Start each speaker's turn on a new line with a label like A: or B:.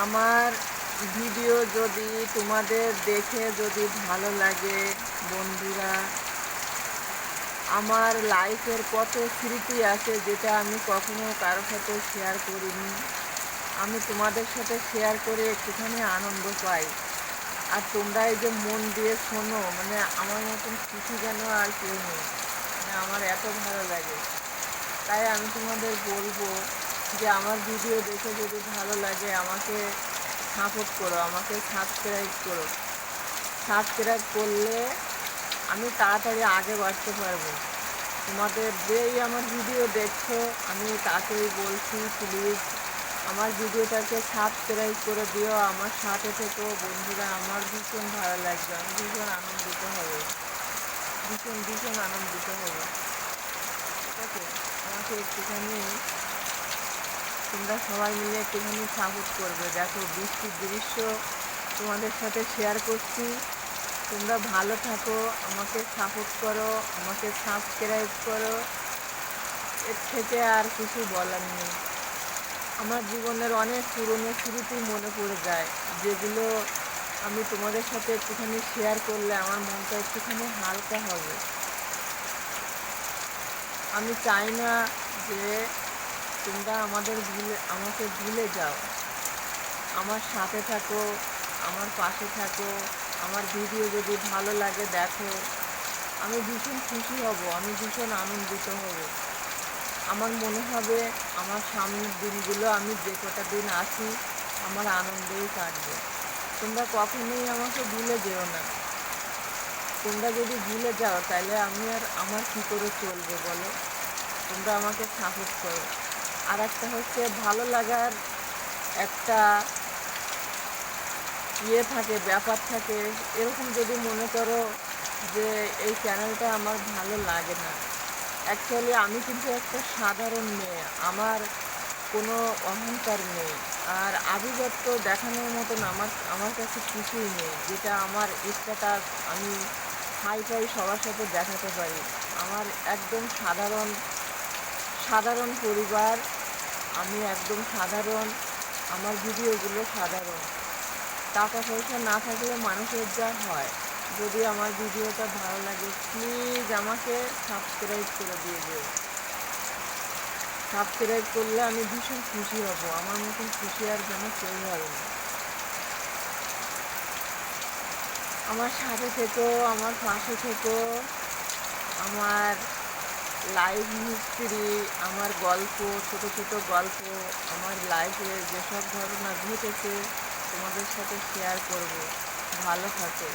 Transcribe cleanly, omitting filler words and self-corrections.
A: আমার ভিডিও যদি তোমাদের দেখে যদি ভালো লাগে বন্ধুরা, আমার লাইফের কত স্মৃতি আছে যেটা আমি কখনো কারোর সাথে শেয়ার করিনি। আমি তোমাদের সাথে শেয়ার করে একটুখানি আনন্দ পাই। আর তোমরা এই যে মন দিয়ে শোনো, মানে আমার মতন খুশি যেন আর কেউ নেই। মানে আমার এত ভালো লাগে। তাই আমি তোমাদের বলবো যে আমার ভিডিও দেখে যদি ভালো লাগে আমাকে সাপোর্ট করো, আমাকে সাবস্ক্রাইব করো। সাবস্ক্রাইব করলে আমি তাড়াতাড়ি আগে বাড়তে পারবো। তোমাদের যেই আমার ভিডিও দেখছো আমি তাকেই বলছি, প্লিজ আমার ভিডিওটাকে সাবস্ক্রাইব করে দিও, আমার সাথে থেকেও বন্ধুরা। আমার ভীষণ ভালো লাগবে, আমি ভীষণ আনন্দিত হব, ভীষণ ভীষণ আনন্দিত হব। ঠিক আছে, আমাকে একটুখানি তোমরা সবাই মিলে একটুখানি সাপোর্ট করবে। দেখো বৃষ্টির দৃশ্য তোমাদের সাথে শেয়ার করছি। তোমরা ভালো থাকো, আমাকে সাপোর্ট করো, আমাকে সাবস্ক্রাইব করো। এর থেকে আর কিছু বলার নেই। আমার জীবনের অনেক পুরনো স্মৃতি মনে পড়ে যায়, যেগুলো আমি তোমাদের সাথে একটুখানি শেয়ার করলে আমার মনটা একটুখানি হালকা হবে। আমি চাই না যে তোমরা আমাকে ভুলে যাও। আমার সাথে থাকো, আমার পাশে থাকো। আমার ভিডিও যদি ভালো লাগে দেখো, আমি ভীষণ খুশি হব, আমি ভীষণ আনন্দিত হব। আমার মনে হবে আমার সামনের দিনগুলো আমি যে কটা দিন আছি আমার আনন্দেই কাটবে। তোমরা কখনোই আমাকে ভুলে যেও না। তোমরা যদি ভুলে যাও তাহলে আমার কী করে চলবে বলো? তোমরা আমাকে সাপোর্ট করো। আর একটা হচ্ছে ভালো লাগার একটা থাকে, ব্যাপার থাকে। এরকম যদি মনে করো যে এই চ্যানেলটা আমার ভালো লাগে না, অ্যাকচুয়ালি আমি কিন্তু একটা সাধারণ মেয়ে, আমার কোনো অহংকার নেই। আর আভিজাত্য দেখানোর মতন আমার কাছে কিছুই নেই, যেটা আমার স্ট্যাটাস আমি হাই ফাই সবার সাথে দেখাতে পারি। আমার একদম সাধারণ সাধারণ পরিবার, আমি একদম সাধারণ, আমার ভিডিওগুলো সাধারণ। টাকা পয়সা না থাকলে মানুষের যা হয়। যদি আমার ভিডিওটা ভালো লাগে প্লিজ আমাকে সাবস্ক্রাইব করে দিয়ে দিও। সাবস্ক্রাইব করলে আমি ভীষণ খুশি হব, আমার মতন খুশি আর যেন কেউ হবে না। আমার সাথে থেকো, আমার পাশে থেকো। আমার লাইফ হিস্ট্রি, আমার গল্প, ছোট ছোট গল্প, আমার লাইফে যেসব ঘটনা ঘটেছে তোমাদের সাথে শেয়ার করব। ভালো থাকো।